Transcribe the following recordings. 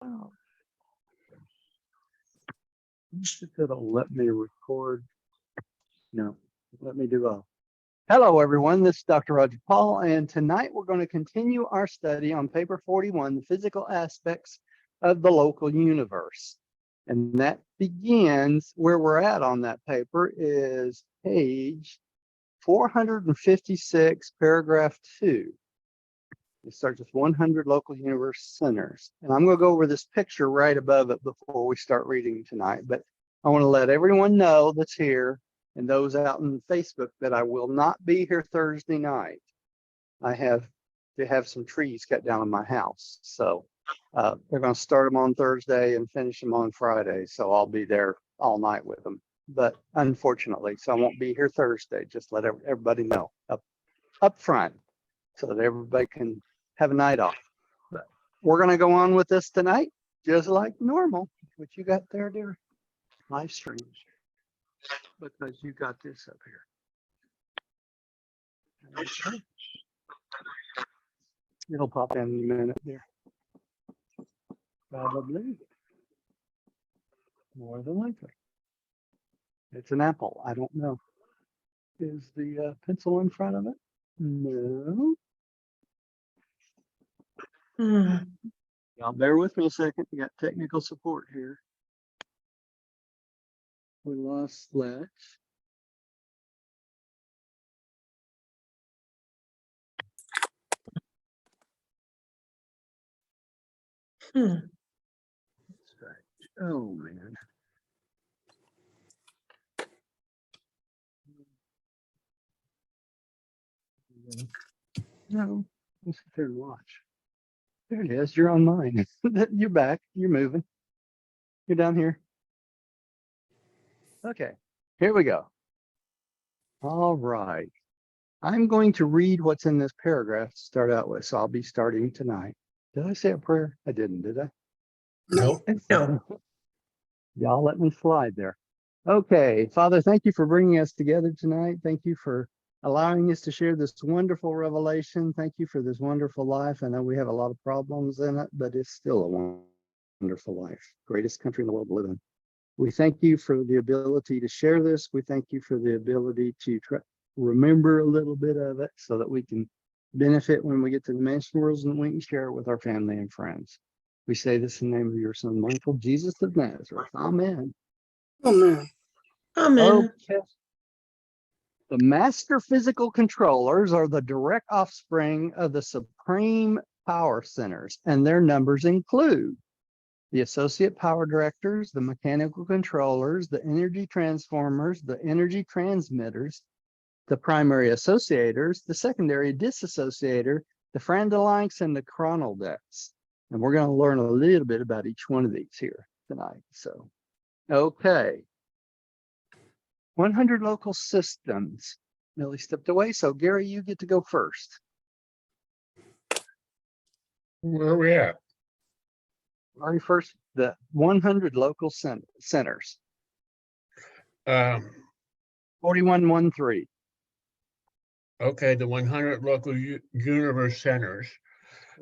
Oh, it'll let me record. No, let me do a. Hello, everyone. This is Dr. Roger Paul, and tonight we're going to continue our study on paper 41, the physical aspects of the local universe. And that begins where we're at on that paper is page 456, paragraph 2. It starts with 100 local universe centers. And I'm going to go over this picture right above it before we start reading tonight. But I want to let everyone know that's here and those out on Facebook that I will not be here Thursday night. I have to have some trees cut down in my house. So they're going to start them on Thursday and finish them on Friday. So I'll be there all night with them. But unfortunately, so I won't be here Thursday. Just let everybody know up front so that everybody can have a night off. But we're going to go on with this tonight, just like normal. What you got there, dear? Live stream. Because you got this up here. Okay. It'll pop in a minute there. Probably. More than likely. It's an apple. I don't know. Is the pencil in front of it? No. Y'all bear with me a second. We got technical support here. We lost Fletch. Oh man. No, let's sit there and watch. There it is. You're on mine. You're back. You're moving. You're down here. Okay, here we go. All right. I'm going to read what's in this paragraph to start out with. So I'll be starting tonight. Did I say a prayer? I didn't, did I? No. No. Y'all let me slide there. Okay, Father, thank you for bringing us together tonight. Thank you for allowing us to share this wonderful revelation. Thank you for this wonderful life. I know we have a lot of problems in it, but it's still a wonderful life. Greatest country in the world to live in. We thank you for the ability to share this. We thank you for the ability to remember a little bit of it so that we can benefit when we get to the mansion worlds and we can share it with our family and friends. We say this in the name of your son, Michael, Jesus of Nazareth. Amen. Amen. Amen. Okay. The master physical controllers are the direct offspring of the supreme power centers, and their numbers include the associate power directors, the mechanical controllers, the energy transformers, the energy transmitters, the primary associators, the secondary disassociator, the Frandalinks, and the chronal decks. And we're going to learn a little bit about each one of these here tonight. So, okay. 100 local systems. Millie stepped away, so Gary, you get to go first. Where are we at? Ari first, the 100 local centers. 4113. Okay, the 100 local universe centers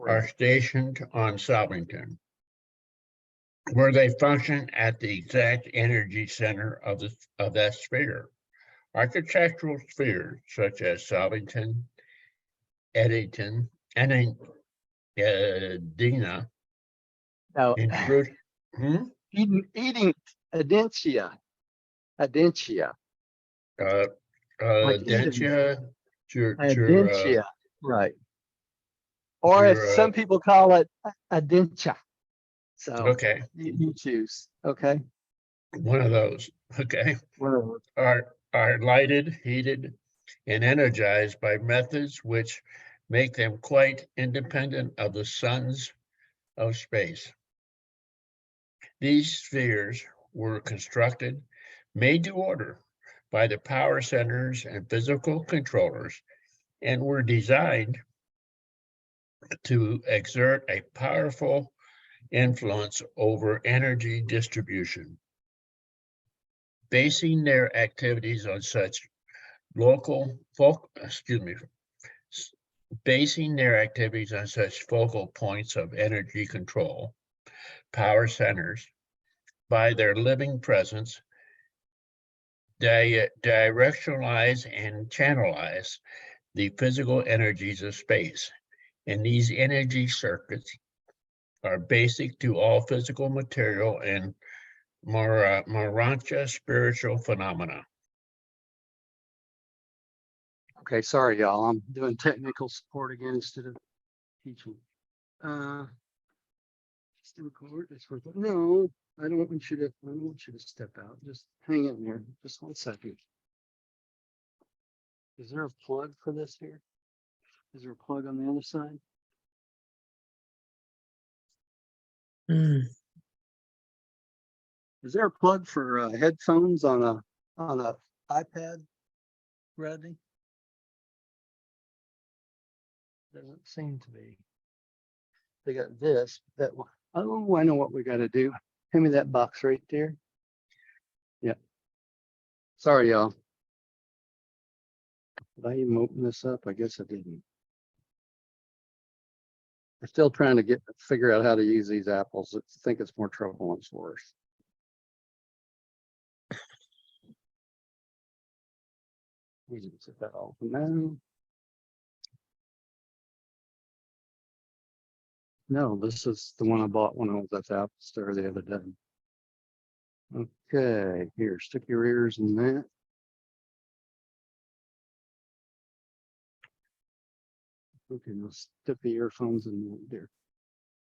are stationed on Solvington, where they function at the exact energy center of that sphere. Architectural spheres such as Solvington, Eddington, and Dina include Adentia. Adentia, right. Or as some people call it, Adentia. So okay, you choose. Okay, one of those. Okay, are lighted, heated, and energized by methods which make them quite independent of the suns of space. These spheres were constructed, made to order by the power centers and physical controllers, and were designed to exert a powerful influence over energy distribution, basing their activities on such focal points of energy control. power centers by their living presence directionalize and channelize the physical energies of space. And these energy circuits are basic to all physical material and Urantia spiritual phenomena. Okay, sorry, y'all. I'm doing technical support again instead of teaching. Just record this. No, I don't want you to. I don't want you to step out. Just hang in there. Just 1 second. Is there a plug for this here? Is there a plug on the other side? Is there a plug for headphones on a iPad, Rodney? Doesn't seem to be. They got this, that one. Oh, I know what we got to do. Hand me that box right there. Yeah. Sorry, y'all. Did I even open this up? I guess I didn't. I'm still trying to figure out how to use these apples. I think it's more trouble than it's worth. We can set that off now. No, this is the one I bought when I was at the Apple store the other day. Okay, here, stick your ears in that. Okay, now stick the earphones in there.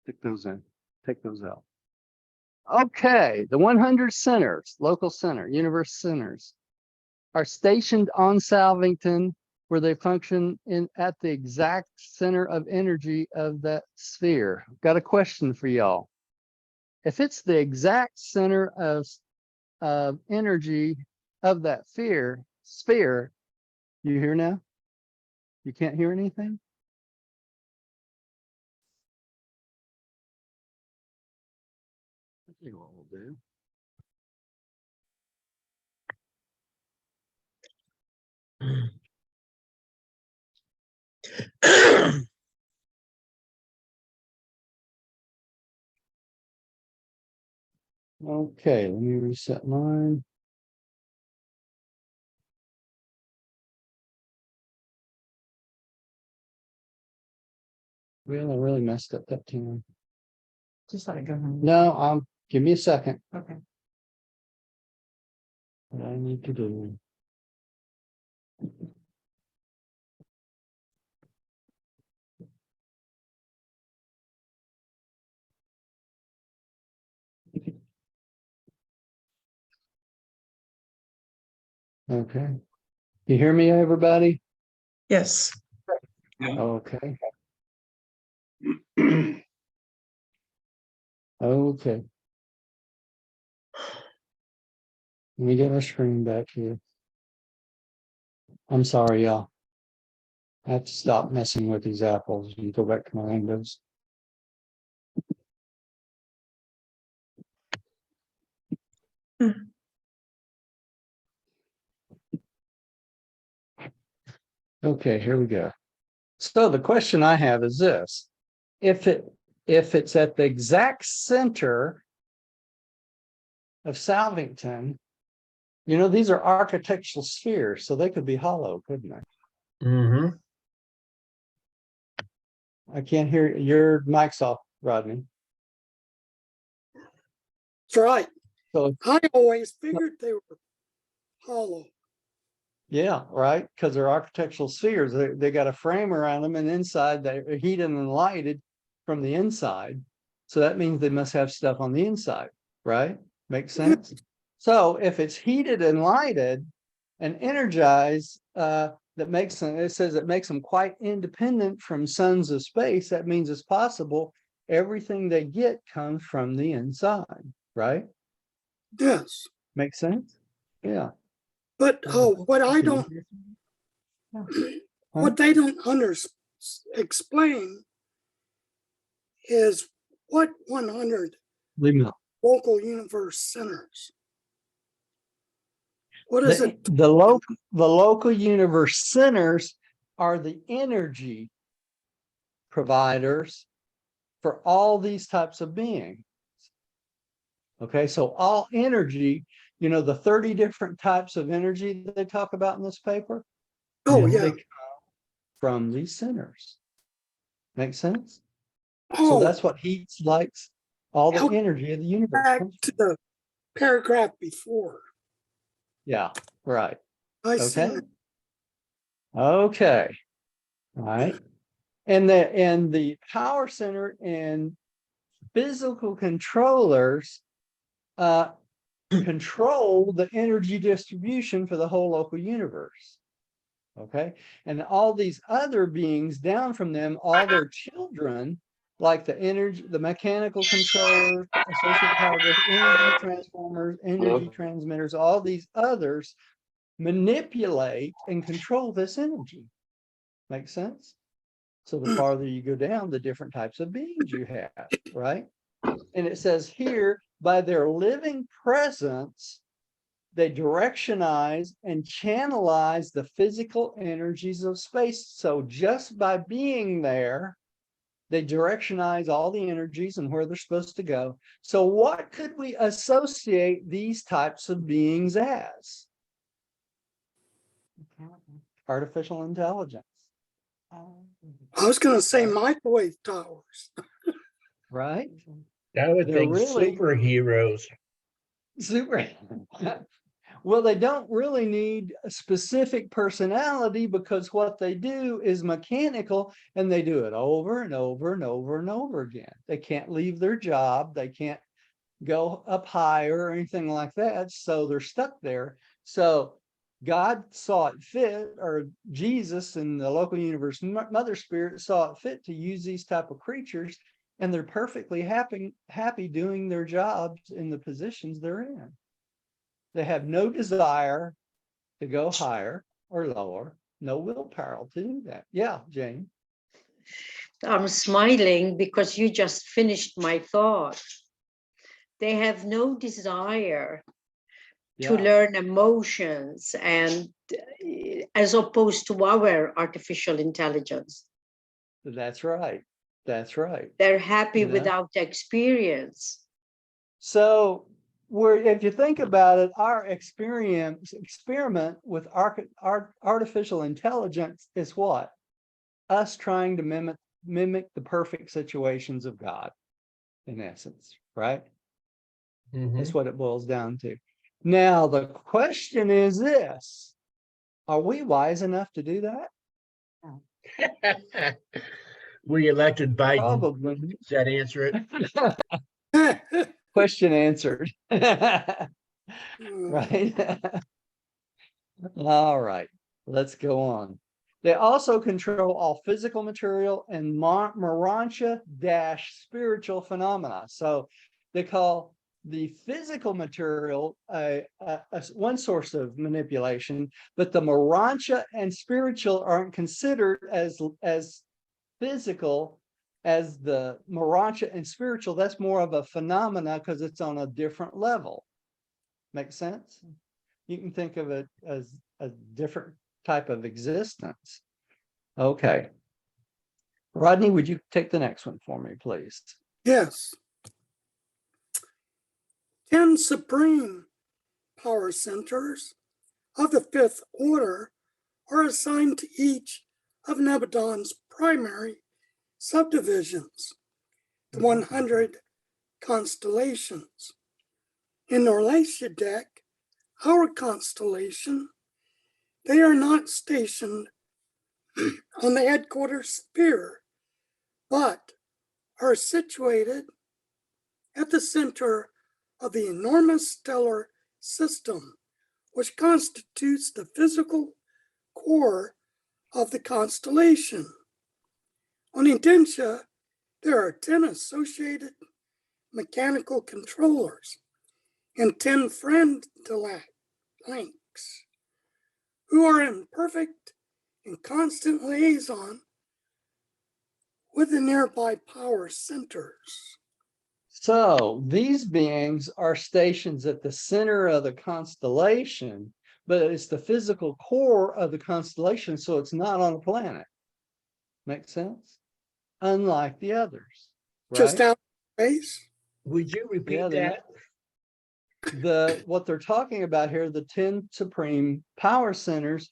Stick those in. Take those out. Okay, the 100 centers, local center, universe centers, are stationed on Salvington, where they function at the exact center of energy of that sphere. Got a question for y'all. If it's the exact center of energy of that sphere, you hear now? You can't hear anything? I think what we'll do. Okay, let me reset mine. Well, I really messed up that time. Just let it go. Honey. No, give me a second. Okay. What I need to do. Okay. You hear me, everybody? Yes. Okay. Okay. Let me get my screen back here. I'm sorry, y'all. I have to stop messing with these apples and go back to my windows. Okay, here we go. So the question I have is this: if it's at the exact center of Salvington, these are architectural spheres, so they could be hollow, couldn't they? Mm-hmm. I can't hear your mic's off, Rodney. That's right. So I always figured they were hollow. yeah, right. Because they're architectural spheres. They got a frame around them, and inside they're heated and lighted from the inside. So that means they must have stuff on the inside, right? Makes sense. So if it's heated and lighted and energized, that makes them. It says it makes them quite independent from suns of space. That means it's possible everything they get comes from the inside, right? Yes. Makes sense. Yeah. But what I don't, what they don't explain is what 100 Leave me alone. local universe centers. What is it? The local universe centers are the energy providers for all these types of beings. Okay, so all energy, you know, the 30 different types of energy that they talk about in this paper, Oh, Mhm. yeah. they come from these centers. Make sense? So Oh, that's what heats, lights, all the How- energy of the universe back comes to from. the paragraph before. Yeah, right. I see. Okay. Okay. All right. And the power center and physical controllers control the energy distribution for the whole local universe. Okay. And all these other beings down from them, all their children, like the energy, the mechanical controllers, associated power grid, energy transformers, energy transmitters, all these others manipulate and control this energy. Make sense? So the farther you go down, the different types of beings you have, right? And it says here, by their living presence, they directionize and channelize the physical energies of space. So just by being there, they directionize all the energies and where they're supposed to go. So what could we associate these types of beings as? Artificial intelligence, I was going to say microwave towers. right? I would They're think really superheroes. super. Well, they don't really need a specific personality because what they do is mechanical and they do it over and over and over and over again. They can't leave their job. They can't go up higher or anything like that. So they're stuck there. So God saw it fit, or Jesus and the local universe mother spirit saw it fit to use these type of creatures, and they're perfectly happy doing their jobs in the positions they're in. They have no desire to go higher or lower, no willpower to do that. Yeah, Jane. I'm smiling because you just finished my thought. They have no desire to Yeah, learn emotions, and as opposed to our artificial intelligence, that's right. That's right. they're happy You know? without experience. So if you think about it, our experiment with artificial intelligence is what? Us trying to mimic the perfect situations of God, in essence, right? Mhm. That's what it boils down to. Now, the question is this: are we wise enough to do that? We elected Biden. Probably. Does that answer it? Question answered. Right. All right, let's go on. They also control all physical material and Morantia spiritual phenomena. So they call the physical material one source of manipulation, but the Morantia and spiritual aren't considered as physical as the Morantia and spiritual. That's more of a phenomena because it's on a different level. Make sense? You can think of it as a different type of existence. Okay. Rodney, would you take the next one for me, please? Yes. 10 supreme power centers of the fifth order are assigned to each of Nebadon's primary subdivisions, the 100 constellations. In Norlashidek, our constellation, they are not stationed on the headquarters sphere, but are situated at the center of the enormous stellar system, which constitutes the physical core of the constellation. On Intentia, there are 10 associated mechanical controllers and 10 friend links who are in perfect and constant liaison with the nearby power centers. So these beings are stations at the center of the constellation, but it's the physical core of the constellation, so it's not on a planet. Make sense? Unlike the others, Just right? out in space. Would you repeat Yeah, they're that? what they're talking about here, the 10 supreme power centers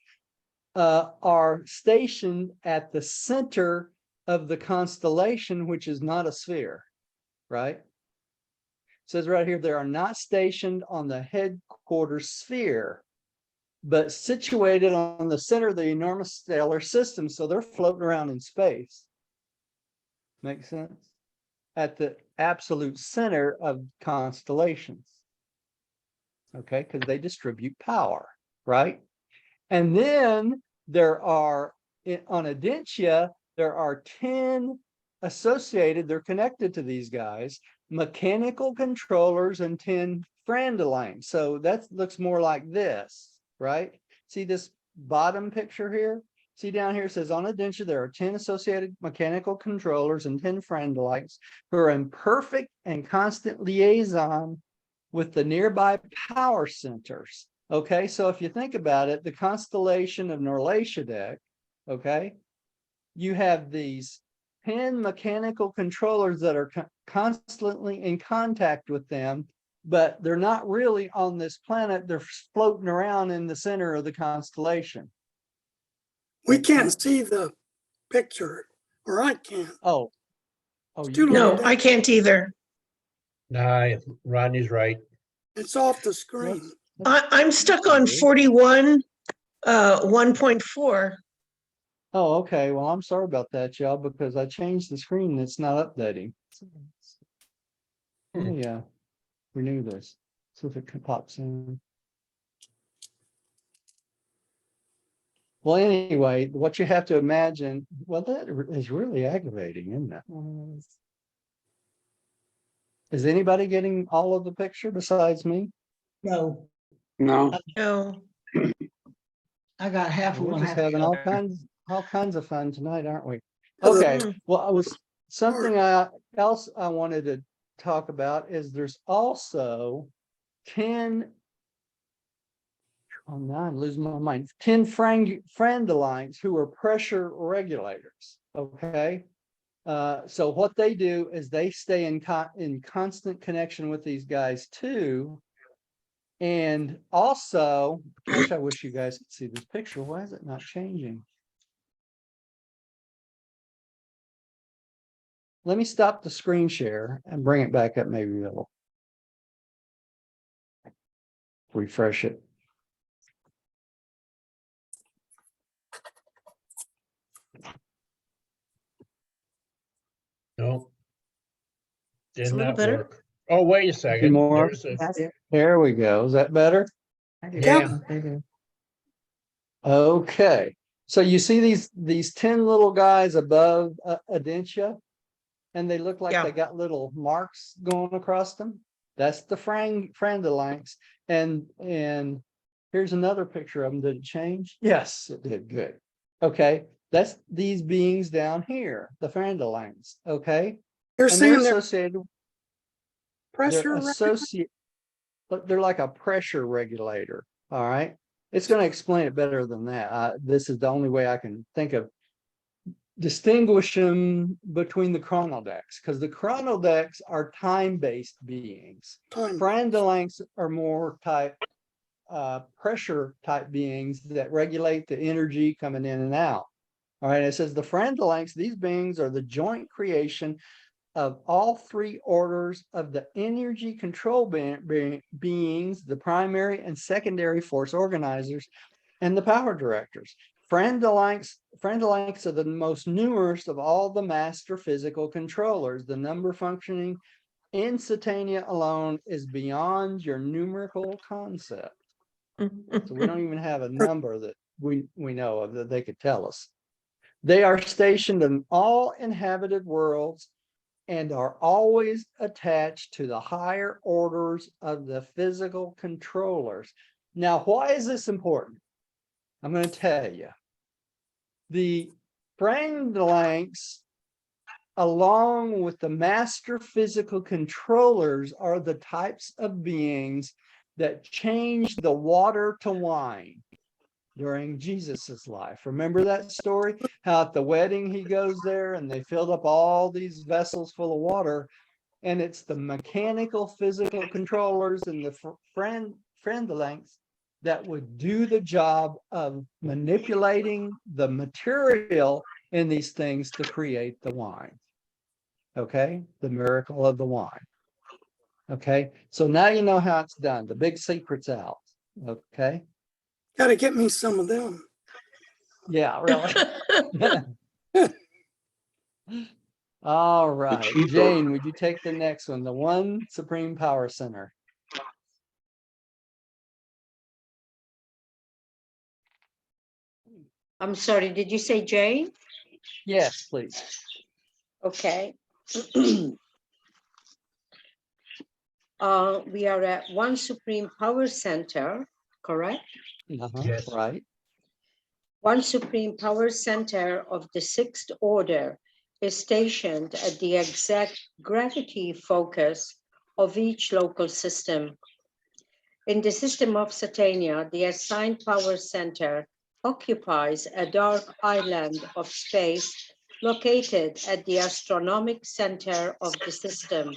are stationed at the center of the constellation, which is not a sphere, right? It says right here, they are not stationed on the headquarters sphere, but situated on the center of the enormous stellar system. So they're floating around in space. Make sense? At the absolute center of constellations. Okay, because they distribute power, right? And then there are, on Urantia, there are 10 associated, they're connected to these guys, mechanical controllers and 10 Frandalines. So that looks more like this, right? See this bottom picture here? See down here, it says on Urantia, there are 10 associated mechanical controllers and 10 Frandalites who are in perfect and constant liaison with the nearby power centers. Okay, so if you think about it, the constellation of Norlashadek, okay, you have these 10 mechanical controllers that are constantly in contact with them, but they're not really on this planet. They're floating around in the center of the constellation. We can't see the picture, or I can't. Oh, It's you too No, low can't? I down. can't either. Nah, Rodney's right. It's off the screen. I'm stuck on Weird. 41, 1.4. Oh, okay. Well, I'm sorry about that, y'all, because I changed the screen. It's not updating. Let me renew this. See if it pops in. Well, anyway, what you have to imagine, well, that is really aggravating, isn't it? Is anybody getting all of the picture besides me? No. No. No. I got half of We're one. just half having the all other. kinds of fun tonight, aren't we? Other- Okay, well, I was something else I wanted to talk about is there's also 10. Oh, now I'm losing my mind. 10 Frandalines who are pressure regulators. Okay. So what they do is they stay in constant connection with these guys too. And also, gosh, I wish you guys could see this picture. Why is it not changing? Let me stop the screen share and bring it back up. Maybe it'll refresh it. No. It's Did a little not better. work. Oh, wait a second. more? There's a, That's it. There we go. Is that better? yeah, Okay. So you see these 10 little guys above Urantia, and they look like Yeah. they got little marks going across them. That's the Frandalites. And here's another picture of them. Did it change? Yes, it did. Good. Okay. That's these beings down here, the Frandalites. Okay. They're And they're saying they're associated, pressure. but they're like a pressure regulator. All right. It's going to explain it better than that. This is the only way I can think of distinguish them between the chronodecks, because the chronodecks are time-based beings. Time. Frandalites are more pressure type beings that regulate the energy coming in and out. All right, it says the Frandalites, these beings are the joint creation of all three orders of the energy control beings, the primary and secondary force organizers, and the power directors. Frandalites are the most numerous of all the master physical controllers. The number functioning in Satania alone is beyond your numerical concept. So we don't even have a number that we know of that they could tell us. They are stationed in all inhabited worlds and are always attached to the higher orders of the physical controllers. Now, why is this important? I'm going to tell you. The Frandalites, along with the master physical controllers, are the types of beings that changed the water to wine during Jesus's life. Remember that story? How at the wedding he goes there and they filled up all these vessels full of water, And it's the mechanical, physical controllers and the friendlinks that would do the job of manipulating the material in these things to create the wine. Okay, the miracle of the wine. Okay, so now you know how it's done. The big secret's out. Okay, Gotta get me some of them. yeah, really. All right, cheaper. Jane, would you take the next one? The One Supreme Power Center. I'm sorry, did you say Jane? Yes, please. Okay. We are at One Supreme Power Center, correct? Yes. Right. One Supreme Power Center of the sixth order is stationed at the exact gravity focus of each local system. In the system of Satania, the assigned power center occupies a dark island of space located at the astronomic center of the system.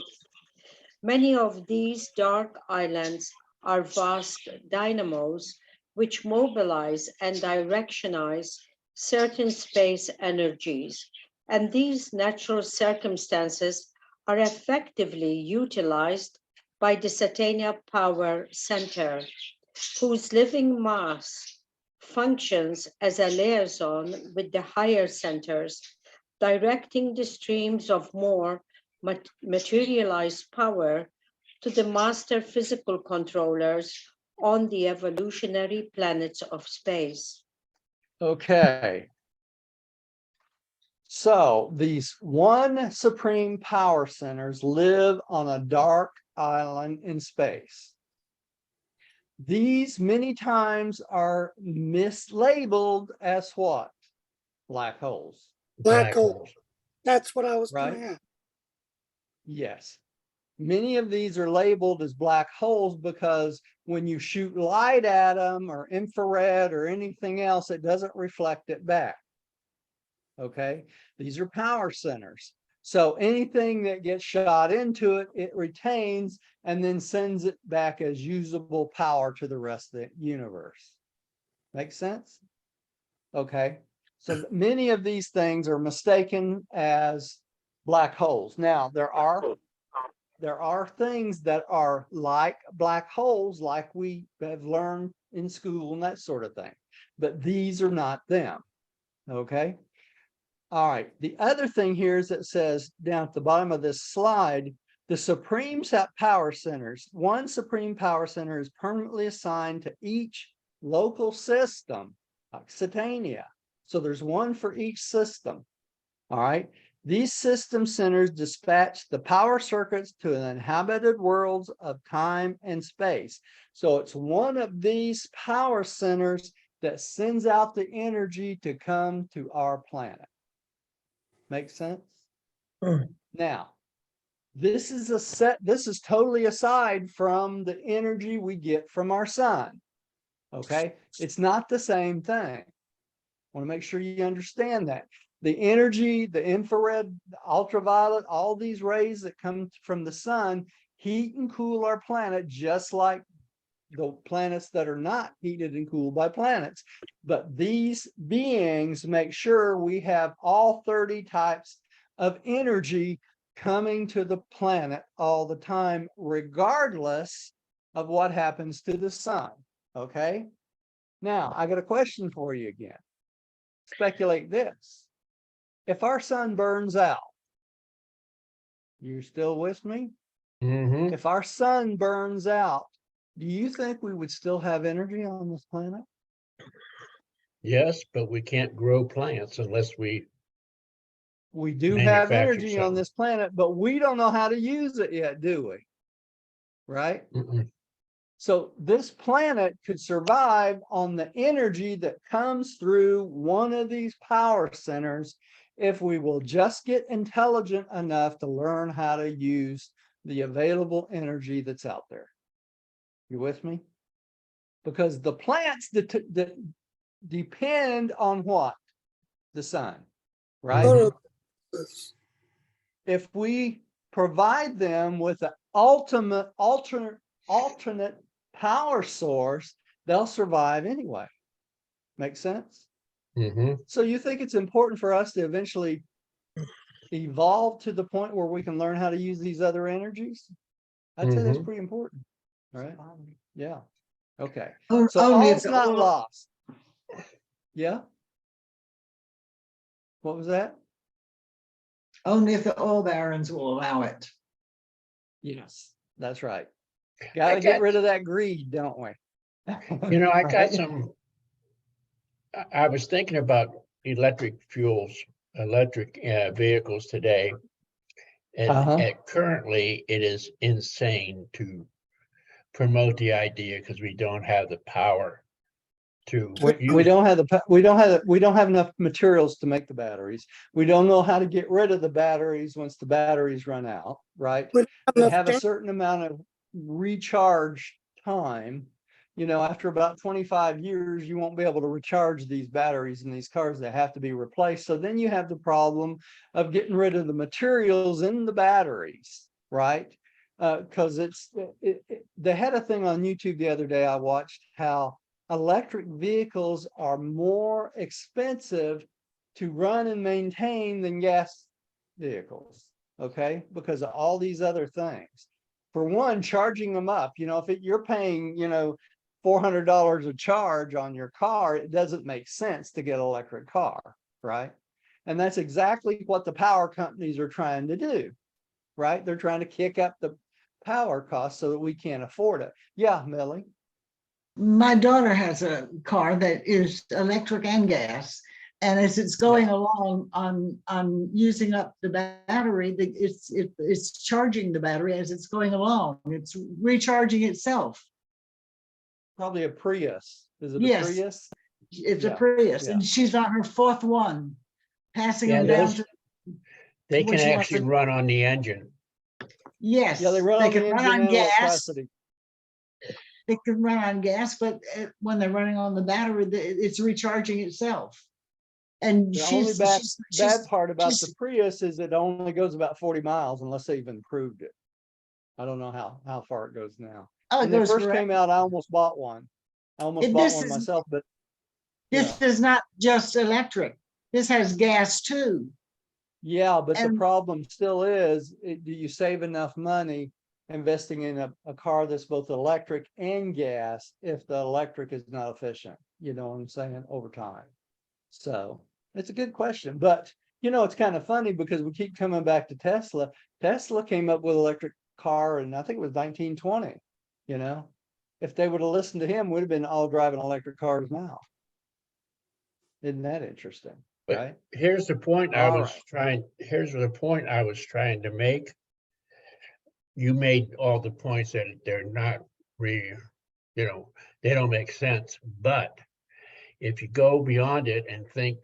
Many of these dark islands are vast dynamos which mobilize and directionize certain space energies, and these natural circumstances are effectively utilized by the Satania Power Center, whose living mass functions as a liaison with the higher centers, directing the streams of more materialized power to the master physical controllers on the evolutionary planets of space. Okay. So these One Supreme Power Centers live on a dark island in space. These many times are mislabeled as what? Black holes. Black hole. That's what I was Right. gonna ask. Yes. Many of these are labeled as black holes because when you shoot light at them or infrared or anything else, it doesn't reflect it back. Okay, these are power centers. So anything that gets shot into it, it retains and then sends it back as usable power to the rest of the universe. Make sense? Okay, so many of these things are mistaken as black holes. Now, there are things that are like black holes, like we have learned in school and that sort of thing, but these are not them. Okay. All right. The other thing here is it says down at the bottom of this slide, the Supreme Power Centers, one Supreme Power Center is permanently assigned to each local system, like Satania. So there's one for each system. All right. These system centers dispatch the power circuits to the inhabited worlds of time and space. So it's one of these power centers that sends out the energy to come to our planet. Make sense? Now, this is totally aside from the energy we get from our sun. Okay, it's not the same thing. I want to make sure you understand that. The energy, the infrared, the ultraviolet, all these rays that come from the sun heat and cool our planet just like the planets that are not heated and cooled by planets. But these beings make sure we have all 30 types of energy coming to the planet all the time, regardless of what happens to the sun. Okay. Now, I got a question for you again. Speculate this. If our sun burns out, you're still with me? Mm-hmm. If our sun burns out, do you think we would still have energy on this planet? Yes, but we can't grow plants unless we We do have manufacture energy on some. this planet, but we don't know how to use it yet, do we? Right? Mm-mm. So this planet could survive on the energy that comes through one of these power centers if we will just get intelligent enough to learn how to use the available energy that's out there. You with me? Because the plants that depend on what? The sun, right? Mhm. If we provide them with an alternate power source, they'll survive anyway. Make sense? Mm-hmm. So you think it's important for us to eventually evolve to the point where we can learn how to use these other energies? I'd say that's Mhm. pretty important, right? Yeah. Okay. O- So Only if all's the not oil, lost. Yeah. What was that? only if the oil barons will allow it. Yes, that's right. I Got to get got- rid of that greed, don't we? You know, I got Right? some, I was thinking about electric fuels, electric vehicles today. Uh-huh. And currently it is insane to promote the idea because we don't have the power to We use. don't have we don't have enough materials to make the batteries. We don't know how to get rid of the batteries once the batteries run out, right? We don't have They enough have a gas. certain amount of recharge time. You know, after about 25 years, you won't be able to recharge these batteries in these cars. They have to be replaced. So then you have the problem of getting rid of the materials in the batteries, right? Because they had a thing on YouTube the other day. I watched how electric vehicles are more expensive to run and maintain than gas vehicles, okay? Because of all these other things. For one, charging them up, you know, if you're paying, you know, $400 a charge on your car, it doesn't make sense to get an electric car, right? And that's exactly what the power companies are trying to do, right? They're trying to kick up the power costs so that we can't afford it. Yeah, Millie. My daughter has a car that is electric and gas. And as it's going along on using up the battery, it's charging the battery as it's going along. It's recharging itself. Probably a Prius. Is it a Yes. Prius? It's a Yeah, Prius, yeah. and she's on her fourth one, passing Yeah, them down those, to. they where can she wants actually to- run on the engine. Yes, Yeah, they run on the can run engine on and gas. electricity. They can run on gas, but when they're running on the battery, it's recharging itself. And The only bad she's part about the she's- Prius is it only goes about 40 miles unless they've improved it. I don't know how far it goes now. oh, it When they goes first forever. came out, I almost bought one. I almost And bought this one is- myself, but This is not just electric. This has gas too. yeah, but the And- problem still is, do you save enough money investing in a car that's both electric and gas if the electric is not efficient? You know what I'm saying? Over time. So it's a good question, but you know, it's kind of funny because we keep coming back to Tesla. Tesla came up with electric car and I think it was 1920, you know, if they would have listened to him, we'd have been all driving electric cars now. Isn't that interesting? But right? here's the point All right. here's the point I was trying to make. You made all the points that they're not really, you know, they don't make sense. But if you go beyond it and think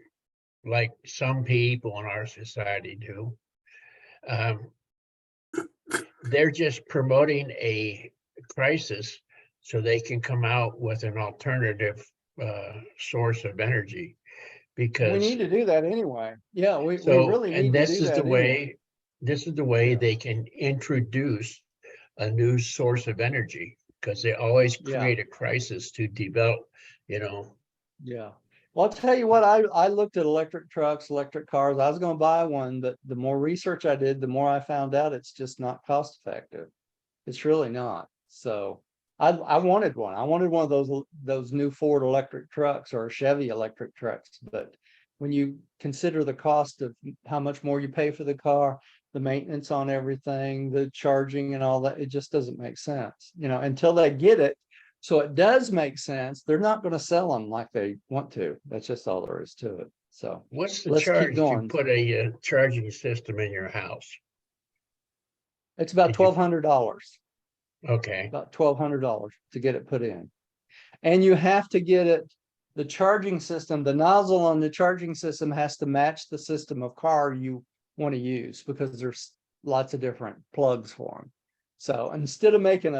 like some people in our society do, they're just promoting a crisis so they can come out with an alternative source of energy. We Because need to do that anyway. Yeah, we so, really and need to this do is that the anyway. way, this is the way Yeah. they can introduce a new source of energy, because they always Yeah. create a crisis to develop, you know. Yeah. Well, I'll tell you what, I looked at electric trucks, electric cars. I was going to buy one, but the more research I did, the more I found out it's just not cost effective. It's really not. So I wanted one. I wanted one of those new Ford electric trucks or Chevy electric trucks. But when you consider the cost of how much more you pay for the car, the maintenance on everything, the charging and all that, it just doesn't make sense, you know, until they get it. So it does make sense. They're not going to sell them like they want to. That's just all there is to it. So What's the let's keep charge to going. put a charging system in your house? It's about Did you- $1,200. Okay, About $1,200 to get it put in. And you have to get it, the charging system, the nozzle on the charging system has to match the system of car you want to use because there's lots of different plugs for them. So instead of making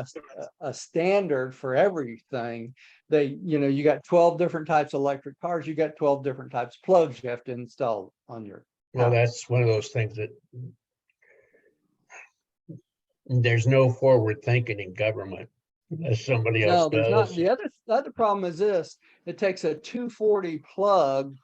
a standard for everything, you got 12 different types of electric cars, you got 12 different types of plugs you have to install on your well, house. that's one of those things that There's no forward thinking in government unless somebody else No, there's not. does. The other problem is this, it takes a 240 plug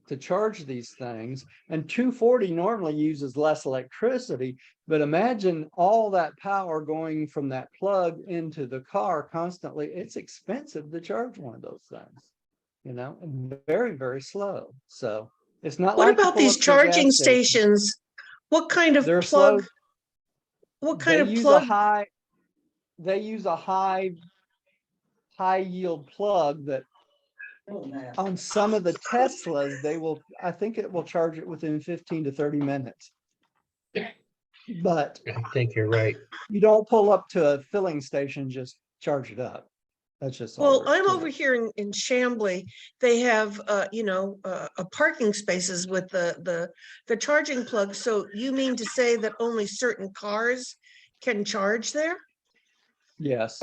to charge these things, and 240 normally uses less electricity, but imagine all that power going from that plug into the car constantly. It's expensive to charge one of those things, and very, very slow. So it's not What like you about pull these up to a gas charging station. stations? What kind of They're slow. plug? What They kind of use plug? they use a high yield plug that on some of the Teslas, I think it will charge it within 15 to 30 minutes. But I think you're right. you don't pull up to a filling station, just charge it up. That's just all Well, there is I'm to over it. here in Chambly. They have, a parking spaces with the charging plug. So you mean to say that only certain cars can charge there? Yes,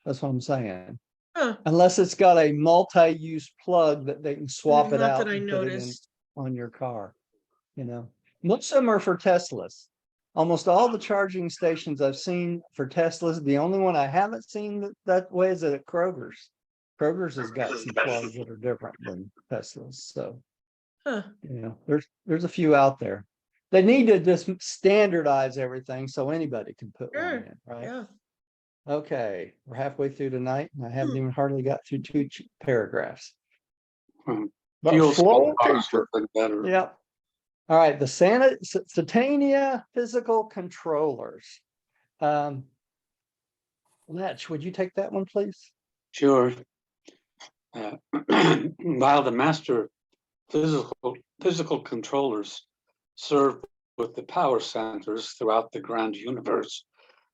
that's what I'm saying. Huh, Unless it's got a multi-use plug that they can swap it not out that I and put it in noticed. on your car. Most of them are for Teslas. Almost all the charging stations I've seen for Teslas, the only one I haven't seen that way is at Kroger's. Kroger's has got some plugs that are different than Teslas. So, Huh, there's a few out there. They need to just standardize everything so anybody can put one Sure, in, right? yeah. Okay, we're halfway through tonight and I haven't even hardly got through two paragraphs. Hmm. But Fuel flow cell teacher. cars would be better. Yep. All right, the Satania physical controllers. Letch, would you take that one, please? Sure. While the master physical controllers serve with the power centers throughout the grand universe,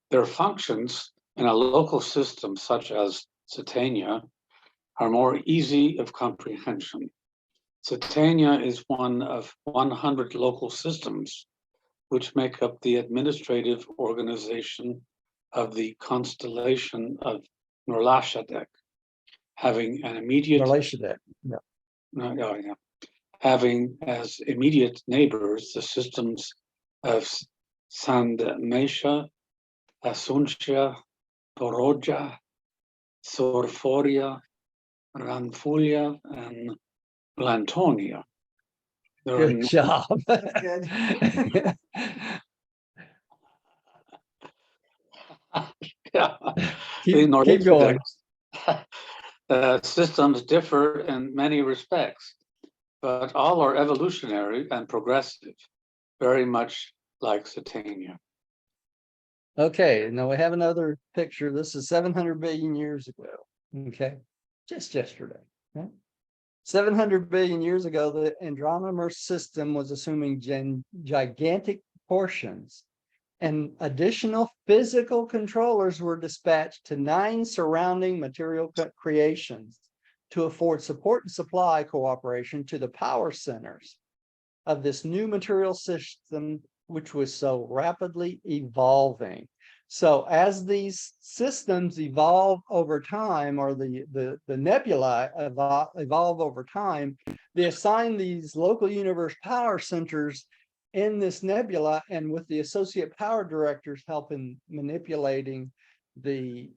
their functions in a local system such as Satania are more easy of comprehension. Satania is one of 100 local systems which make up the administrative organization of the constellation of Norlashadek, having an immediate Relation yeah. having as immediate neighbors the systems of Sandmesha, Asuncia, Poroja, Sorforia, Ranfulia, and Blantonia. There are Good job. Good. yeah, keep the going. systems differ in many respects, but all are evolutionary and progressive, very much like Satania. Okay, now we have another picture. This is 700 billion years ago. Okay, just yesterday. Okay? 700 billion years ago, the Andromeda system was assuming gigantic portions, and additional physical controllers were dispatched to 9 surrounding material creations to afford support and supply cooperation to the power centers of this new material system, which was so rapidly evolving. So as these systems evolve over time, or the nebulae evolve over time, they assign these local universe power centers in this nebula, and with the associate power directors helping manipulating the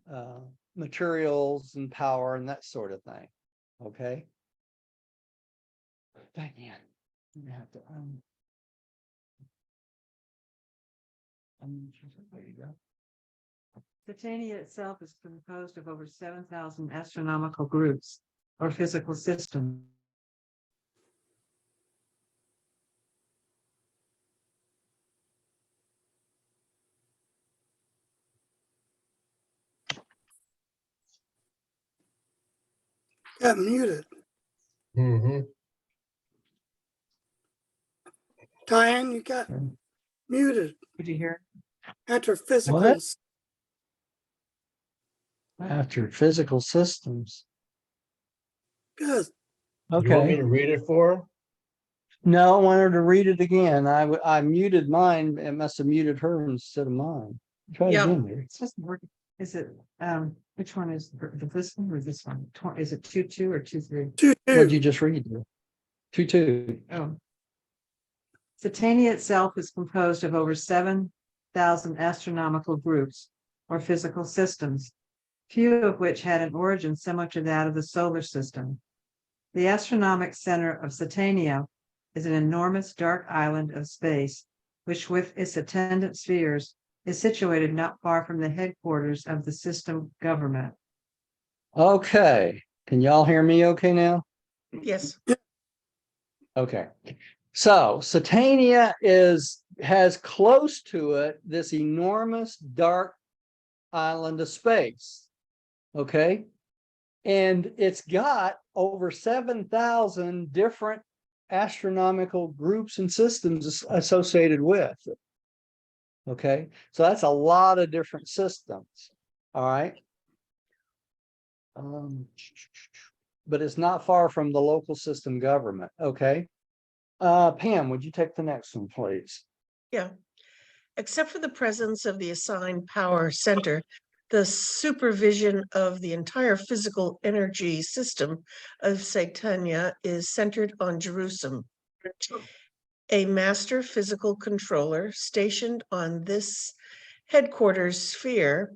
materials and power and that sort of thing. Okay. Dang it. I'm gonna have to there you go. Titania itself is composed of over 7,000 astronomical groups or physical systems. Got muted. Mm-hmm. Diane, you got muted Did you hear? after physical. What? After physical systems. Good. You want me Okay. to read it for her? No, I want her to read it again. I muted mine. It must have muted her instead of mine. Try it Yeah. again, Mary. It's just working. Is it, which one is this one or this one? Is it 2-2 or 2-3? What'd you just read? 2-2. Oh. Titania itself is composed of over 7,000 thousand astronomical groups or physical systems, few of which had an origin similar to that of the solar system. The astronomic center of Satania is an enormous dark island of space, which with its attendant spheres is situated not far from the headquarters of the system government. Okay, can y'all hear me okay now? Yes, Okay, so Satania has close to it this enormous dark island of space. Okay, and it's got over 7,000 different astronomical groups and systems associated with it. Okay, so that's a lot of different systems. All right. But it's not far from the local system government. Okay. Pam, would you take the next one, please? yeah. Except for the presence of the assigned power center, the supervision of the entire physical energy system of Satania is centered on Jerusalem. A master physical controller stationed on this headquarters sphere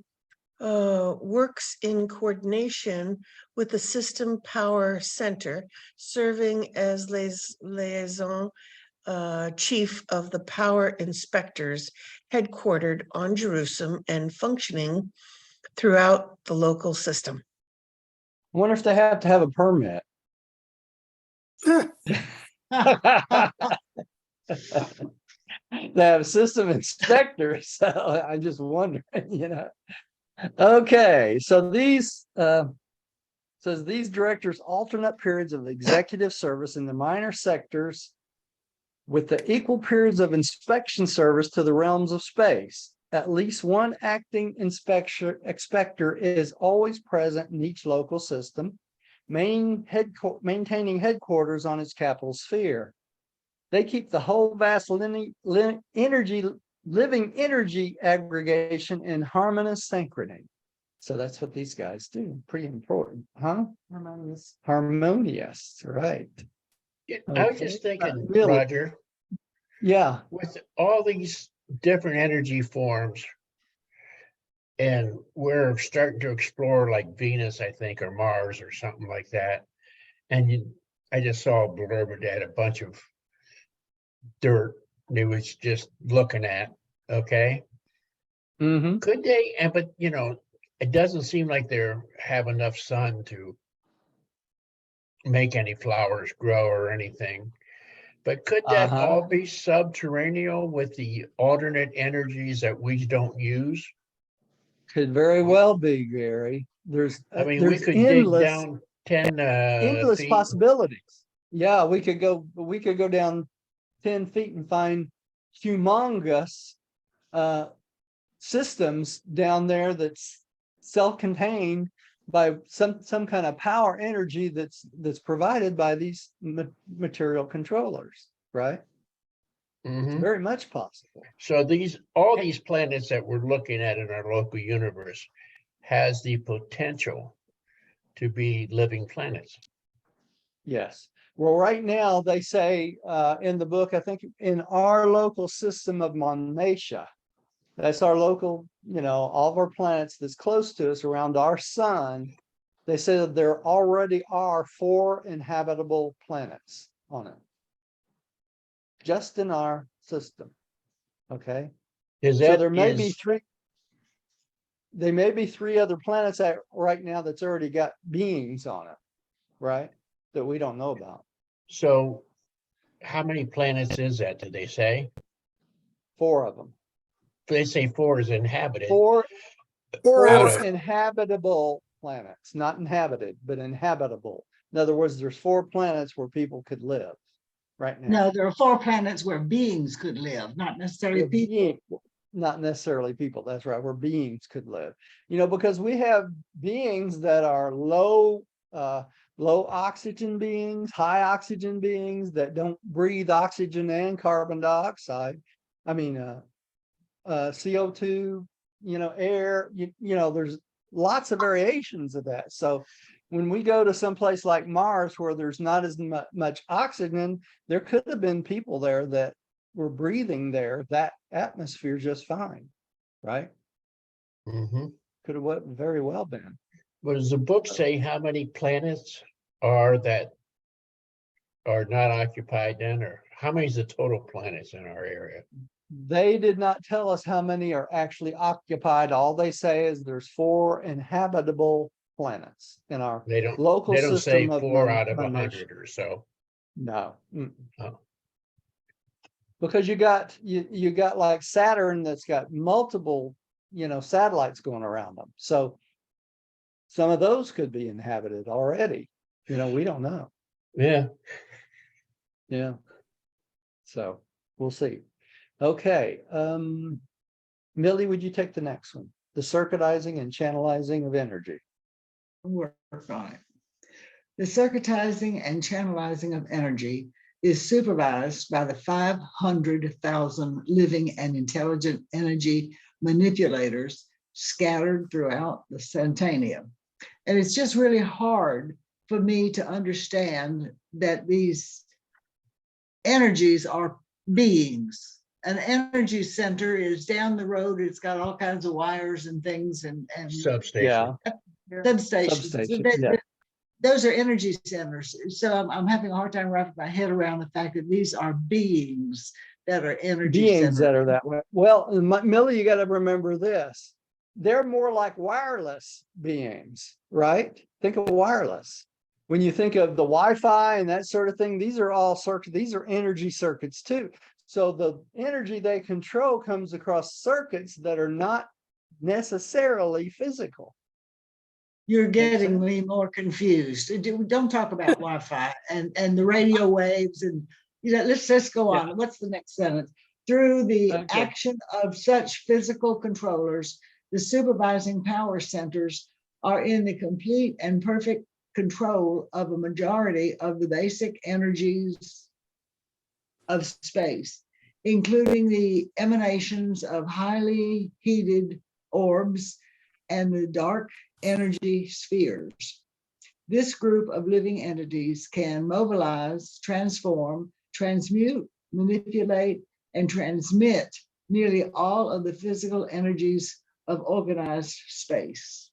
works in coordination with the system power center, serving as liaison chief of the power inspectors headquartered on Jerusalem and functioning throughout the local system. I wonder if they have to have a permit. They have system inspectors, so I'm just wondering, you know. Okay, so these says these directors alternate periods of executive service in the minor sectors with the equal periods of inspection service to the realms of space. At least one acting inspector is always present in each local system, maintaining headquarters on its capital sphere. They keep the whole vast living energy aggregation in harmonious synchrony. So that's what these guys do. Pretty important, huh? Harmonious. Harmonious, right? I was Okay. just thinking, Really? Roger, Yeah. with all these different energy forms, and we're starting to explore like Venus, I think, or Mars or something like that. And I just saw a blurb that had a bunch of dirt it was just looking at. Okay. Mm-hmm. Could they, but you know, it doesn't seem like they have enough sun to make any flowers grow or anything. But could that all be subterranean with the alternate energies that we don't use? Could very well be, Gary. There's I mean, we there's could dig endless down 10 endless feet. possibilities. Yeah, we could go down 10 feet and find humongous systems down there that's self-contained by some kind of power energy that's provided by these material controllers, right? It's Mhm. very much possible. So all these planets that we're looking at in our local universe has the potential to be living planets. Yes. Well, right now they say in the book, I think in our local system of Monatia, that's our local, you know, all of our planets that's close to us around our sun. They say that there already are 4 inhabitable planets on it, just in our system. Okay. So there may be 3. There may be 3 other planets that right now that's already got beings on it, right? That we don't know about. So how many planets is that, did they say? 4 of them. They say 4 is inhabited. 4 out of- inhabitable planets, not inhabited, but inhabitable. In other words, there's 4 planets where people could live right now. No, there are 4 planets where beings could live, not necessarily people. Not necessarily people. That's right. Where beings could live, you know, because we have beings that are low oxygen beings, high oxygen beings that don't breathe oxygen and carbon dioxide. I mean, CO2, you know, air, you know, there's lots of variations of that. So when we go to some place like Mars, where there's not as much oxygen, there could have been people there that were breathing there, that atmosphere just fine, right? Mhm. Could have very well been. But does the book say how many planets are that are not occupied then, or how many is the total planets in our area? They did not tell us how many are actually occupied. All they say is there's 4 inhabitable planets in our They don't, local they don't say system of 4 out of known 100 or so. No. Oh. Because you got like Saturn that's got multiple, satellites going around them. So some of those could be inhabited already. We don't know. Yeah, Yeah. So we'll see. Okay. Millie, would you take the next one? The circuitizing and channelizing of energy. Work on it. The circuitizing and channelizing of energy is supervised by the 500,000 living and intelligent energy manipulators scattered throughout the Centennium. And it's just really hard for me to understand that these energies are beings. An energy center is down the road. It's got all kinds of wires and things and substation. substations. Substation, yeah. Those are energy centers. So I'm having a hard time wrapping my head around the fact that these are beings that are energy Beings that centers. are that way. Well, Millie, you got to remember this. They're more like wireless beings, right? Think of wireless. When you think of the Wi-Fi and that sort of thing, these are all circuits. These are energy circuits too. So the energy they control comes across circuits that are not necessarily physical. You're getting me more confused. Don't talk about Wi-Fi and the radio waves and let's go on. Yeah. What's the next sentence? Through the Okay. action of such physical controllers, the supervising power centers are in the complete and perfect control of a majority of the basic energies of space, including the emanations of highly heated orbs and the dark energy spheres. This group of living entities can mobilize, transform, transmute, manipulate, and transmit nearly all of the physical energies of organized space.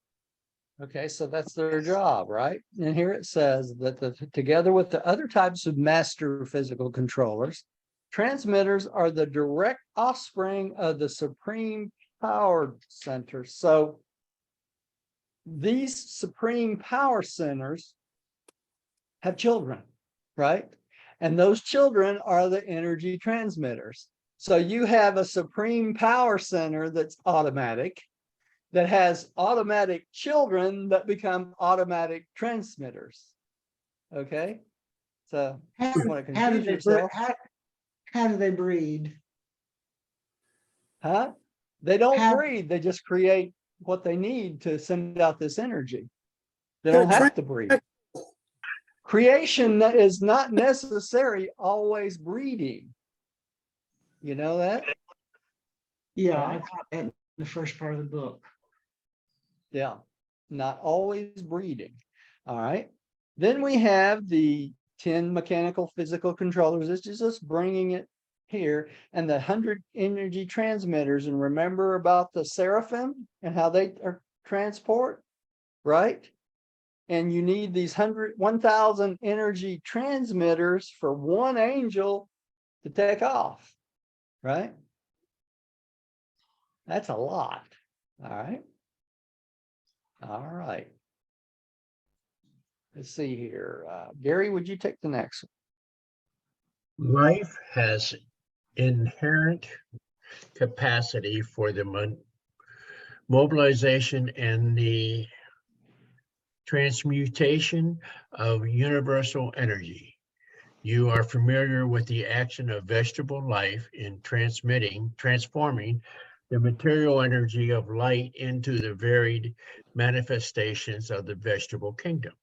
Okay, so that's their job, right? And here it says that together with the other types of master physical controllers, transmitters are the direct offspring of the supreme power center. So these supreme power centers have children, right? And those children are the energy transmitters. So you have a supreme power center that's automatic, that has automatic children that become automatic transmitters. Okay, so How you want to do confuse they yourself, how do they breed? huh? They don't How- breed, they just create what they need to send out this energy. They They're don't have to breed. Creation is not necessarily always breeding. You know that? Yeah, Right. I caught that in the first part of the book. Yeah, not always breeding. All right. Then we have the 10 mechanical physical controllers. This is just bringing it here, and the 100 energy transmitters. And remember about the seraphim and how they are transport, right? And you need these 1,000 energy transmitters for one angel to take off, right? That's a lot. All right. All right. Let's see here. Gary, would you take the next one? Life has inherent capacity for the mobilization and the transmutation of universal energy. You are familiar with the action of vegetable life in transforming the material energy of light into the varied manifestations of the vegetable kingdom.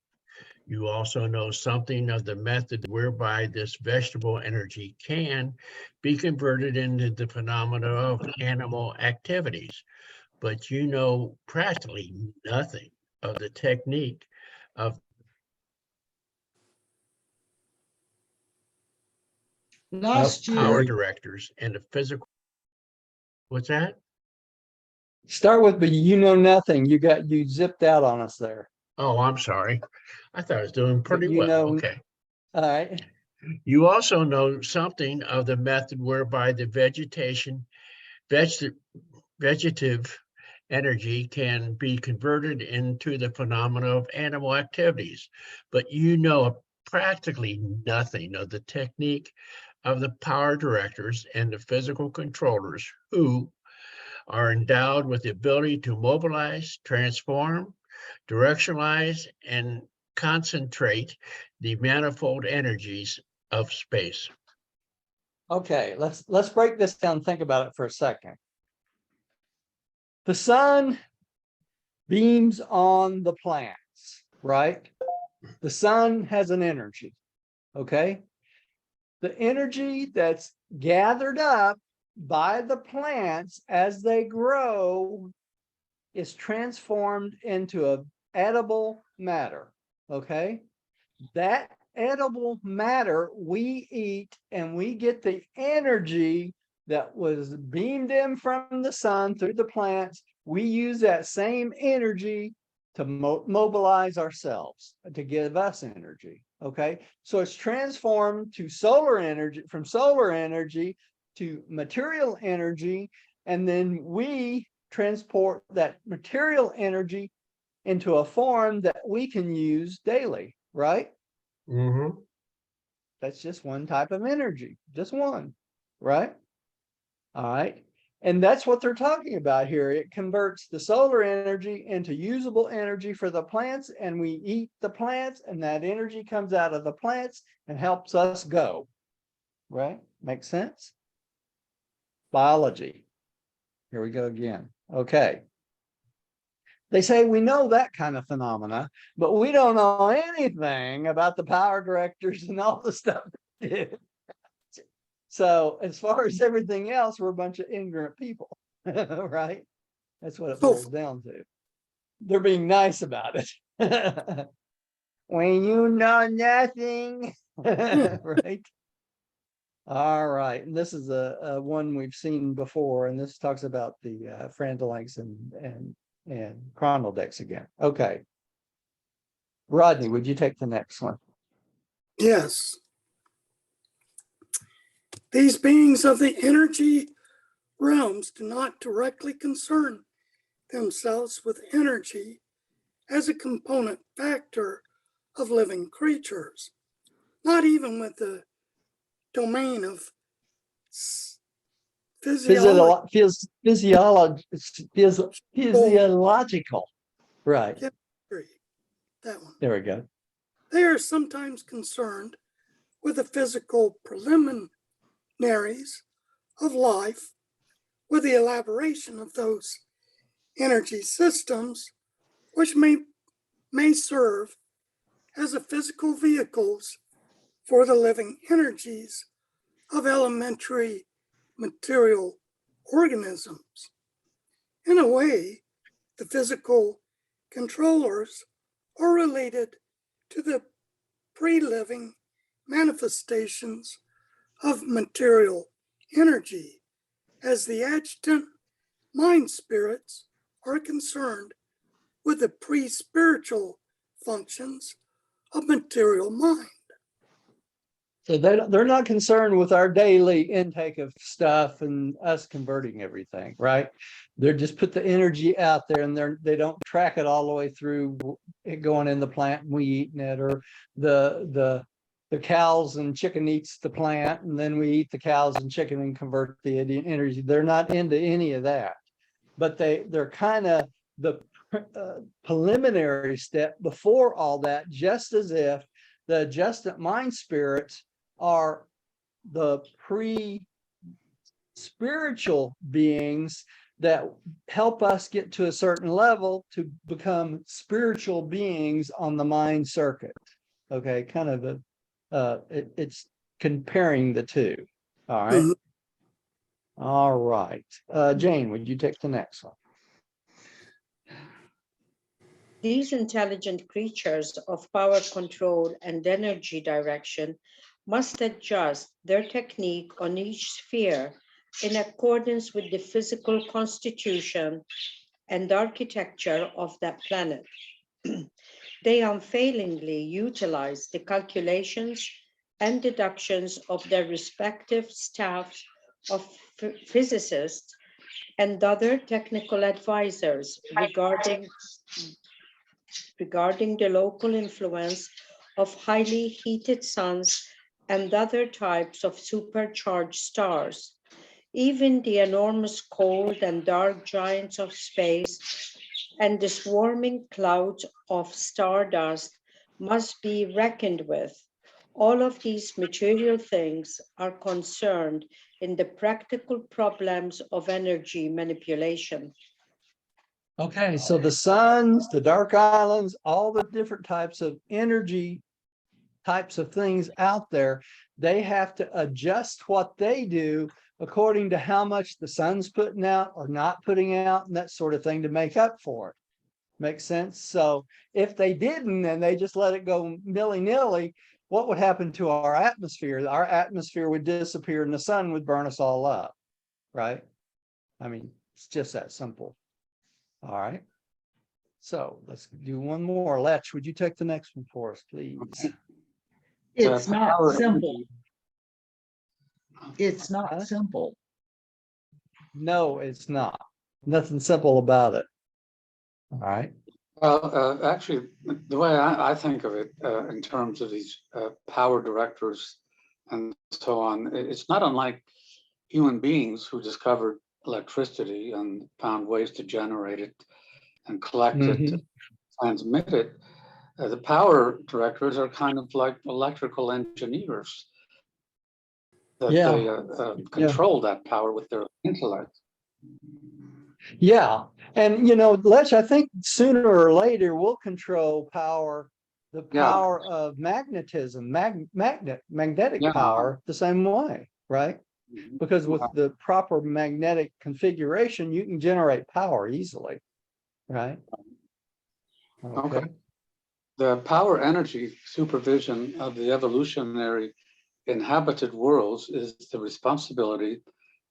You also know something of the method whereby this vegetable energy can be converted into the phenomena of animal activities, but you know practically nothing of the technique of Lost power you. directors and the physical. What's that? Start with, but you know nothing. You zipped out on us there. Oh, I'm sorry. I thought I was doing But pretty you well. know, Okay. all right. You also know something of the method whereby the vegetative energy can be converted into the phenomena of animal activities, but you know practically nothing of the technique of the power directors and the physical controllers who are endowed with the ability to mobilize, transform, directionalize, and concentrate the manifold energies of space. Okay, let's break this down and think about it for a second. The sun beams on the plants, right? The sun has an energy, okay? The energy that's gathered up by the plants as they grow is transformed into a edible matter, okay? That edible matter we eat, and we get the energy that was beamed in from the sun through the plants. We use that same energy to mobilize ourselves, to give us energy. Okay, so it's transformed to solar energy, from solar energy to material energy, and then we transport that material energy into a form that we can use daily, right? Mm-hmm. That's just one type of energy, just one, right? All right. And that's what they're talking about here. It converts the solar energy into usable energy for the plants, and we eat the plants, and that energy comes out of the plants and helps us go, right? Makes sense? Biology. Here we go again. Okay. They say we know that kind of phenomena, but we don't know anything about the power directors and all the stuff they did. So as far as everything else, we're a bunch of ignorant people, right? That's what it boils down to. They're being nice about it. When you know nothing, right? All right, and this is a one we've seen before, and this talks about the Frandalanx and Chronodecks again. Okay. Rodney, would you take the next one? Yes. These beings of the energy realms do not directly concern themselves with energy as a component factor of living creatures, not even with the domain of physiology. Physiological. Right. That one. There we go. They are sometimes concerned with the physical preliminaries of life, with the elaboration of those energy systems, which may serve as the physical vehicles for the living energies of elementary material organisms. In a way, the physical controllers are related to the pre-living manifestations of material energy, as the adjutant mind spirits are concerned with the pre-spiritual functions of material mind. So they're not concerned with our daily intake of stuff and us converting everything, right? They're just put the energy out there, and they don't track it all the way through it going in the plant and we eating it, or the cows and chicken eats the plant and then we eat the cows and chicken and convert the energy. They're not into any of that, but they're kind of the preliminary step before all that, just as if the adjustant mind spirits are the pre-spiritual beings that help us get to a certain level to become spiritual beings on the mind circuit. Okay, kind of it's comparing the two. All right. All right. Jane, would you take the next one? These intelligent creatures of power control and energy direction must adjust their technique on each sphere in accordance with the physical constitution and architecture of that planet. They unfailingly utilize the calculations and deductions of their respective staffs of physicists and other technical advisors regarding the local influence of highly heated suns and other types of supercharged stars. Even the enormous cold and dark giants of space and the swarming clouds of stardust must be reckoned with. All of these material things are concerned in the practical problems of energy manipulation. Okay, so the suns, the dark islands, all the different types of energy types of things out there, they have to adjust what they do according to how much the sun's putting out or not putting out and that sort of thing to make up for it. Makes sense? So if they didn't and they just let it go nilly-nilly, what would happen to our atmosphere? Our atmosphere would disappear and the sun would burn us all up, right? I mean, it's just that simple. All right. So let's do one more. Letch, would you take the next one for us, please? It's not power simple. energy- It's not Huh? simple. No, it's not. Nothing simple about it. All right. Well, actually, the way I think of it in terms of these power directors and so on, it's not unlike human beings who discovered electricity and found ways to generate it and collect it, transmit it. The power directors are kind of like electrical engineers that Yeah. they control that power with their intellect. Yeah. And, you know, Letch, I think sooner or later we'll control power, the Yeah. power of magnetism, magnetic Yeah. power the same way, right? Because with Yeah. the proper magnetic configuration, you can generate power easily, right? Okay. The power energy supervision of the evolutionary inhabited worlds is the responsibility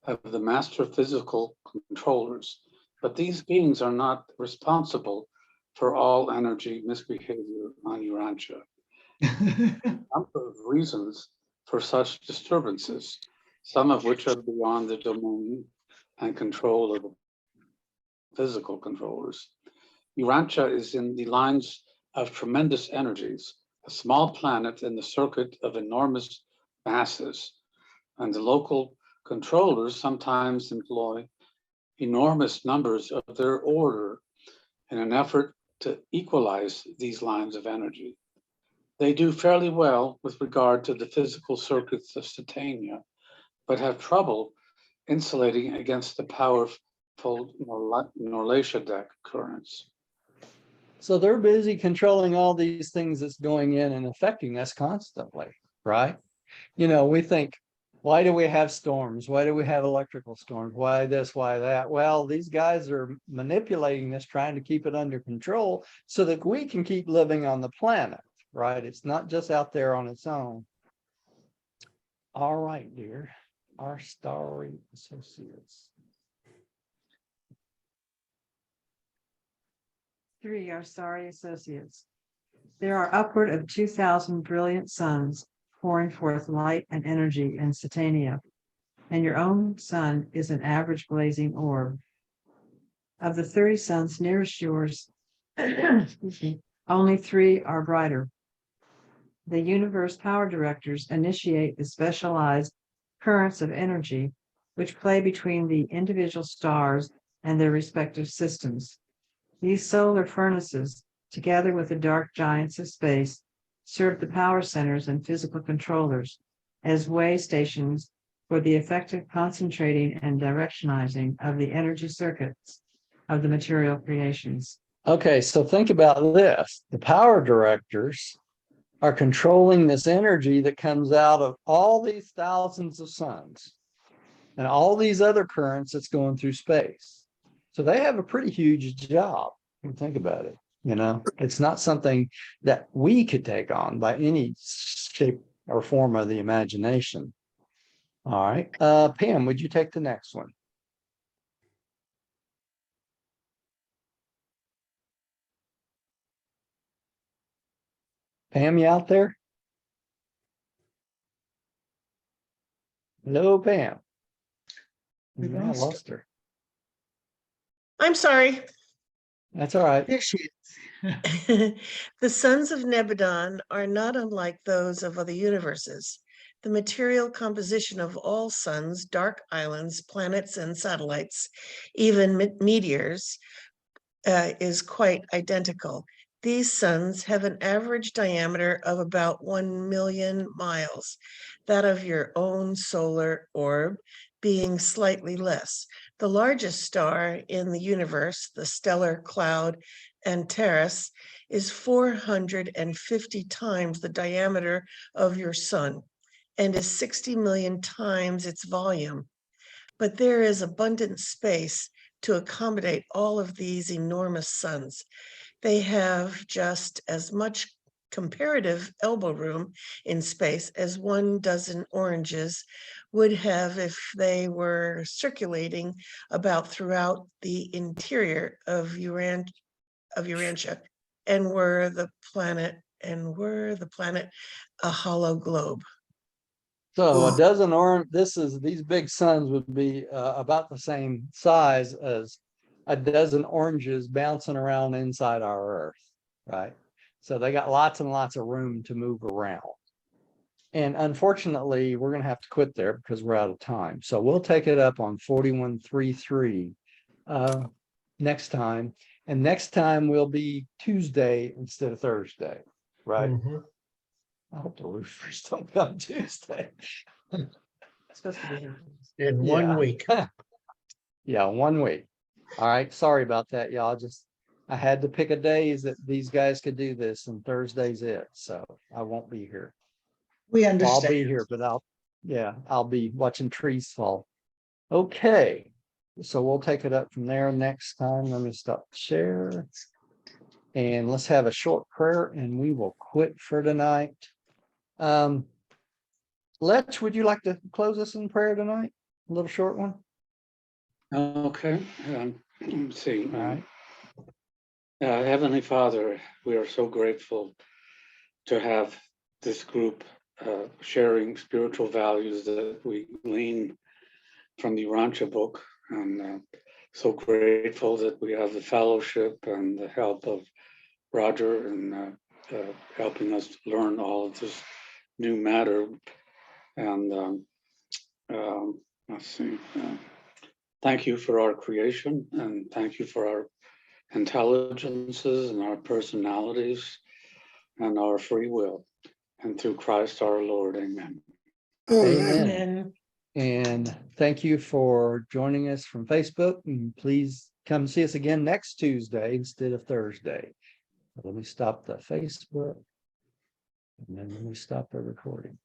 of the master physical controllers, but these beings are not responsible for all energy misbehavior on Urantia. A number of reasons for such disturbances, some of which are beyond the domain and control of the physical controllers. Urantia is in the lines of tremendous energies, a small planet in the circuit of enormous masses, and the local controllers sometimes employ enormous numbers of their order in an effort to equalize these lines of energy. They do fairly well with regard to the physical circuits of Satania, but have trouble insulating against the powerful Norlatia currents. So they're busy controlling all these things that's going in and affecting us constantly, right? You know, we think, why do we have storms? Why do we have electrical storms? Why this, why that? Well, these guys are manipulating this, trying to keep it under control so that we can keep living on the planet, right? It's not just out there on its own. All right, dear, our starry associates. 3 are starry associates. There are upward of 2,000 brilliant suns pouring forth light and energy in Satania, and your own sun is an average blazing orb. Of the 30 suns nearest yours, only 3 are brighter. The universe power directors initiate the specialized currents of energy which play between the individual stars and their respective systems. These solar furnaces, together with the dark giants of space, serve the power centers and physical controllers as way stations for the effective concentrating and directionizing of the energy circuits of the material creations. Okay, so think about this. The power directors are controlling this energy that comes out of all these thousands of suns and all these other currents that's going through space. So they have a pretty huge job. When you think about it, you know, it's not something that we could take on by any shape or form of the imagination. All right, Pam, would you take the next one? Pam, you out there? Hello, Pam. We Yeah, I lost her. lost her. I'm sorry. That's all right. There she is. The suns of Nebadon are not unlike those of other universes. The material composition of all suns, dark islands, planets, and satellites, even meteors, is quite identical. These suns have an average diameter of about 1 million miles, that of your own solar orb being slightly less. The largest star in the universe, the stellar cloud Antares, is 450 times the diameter of your sun and is 60 million times its volume. But there is abundant space to accommodate all of these enormous suns. They have just as much comparative elbow room in space as 1 dozen oranges would have if they were circulating about throughout the interior of Urantia and were the planet a hollow globe. So a dozen orange, these big suns would be about the same size as a dozen oranges bouncing around inside our Earth, right? So they got lots and lots of room to move around. And unfortunately, we're going to have to quit there because we're out of time. So we'll take it up on 4133 next time. And next time will be Tuesday instead of Thursday, right? Mhm. I hope the roofers don't come Tuesday. It's supposed to be here. In Yeah. 1 week. Yeah, 1 week. All right, sorry about that, y'all. I had to pick a days that these guys could do this, and Thursday's it, so I won't be here. We Well, I'll understand. be here, but I'll be watching trees fall. Okay, so we'll take it up from there next time. Let me stop the share. And let's have a short prayer and we will quit for tonight. Letch, would you like to close us in prayer tonight? A little short one? Okay, let's see. All right. Heavenly Father, we are so grateful to have this group sharing spiritual values that we glean from the Urantia book, and so grateful that we have the fellowship and the help of Roger and helping us learn all of this new matter. And let's see. Thank you for our creation, and thank you for our intelligences and our personalities and our free will. And through Christ our Lord, amen. Amen. And And thank you for joining us from Facebook. And please come see us again next Tuesday instead of Thursday. Let me stop the Facebook. And then let me stop the recording.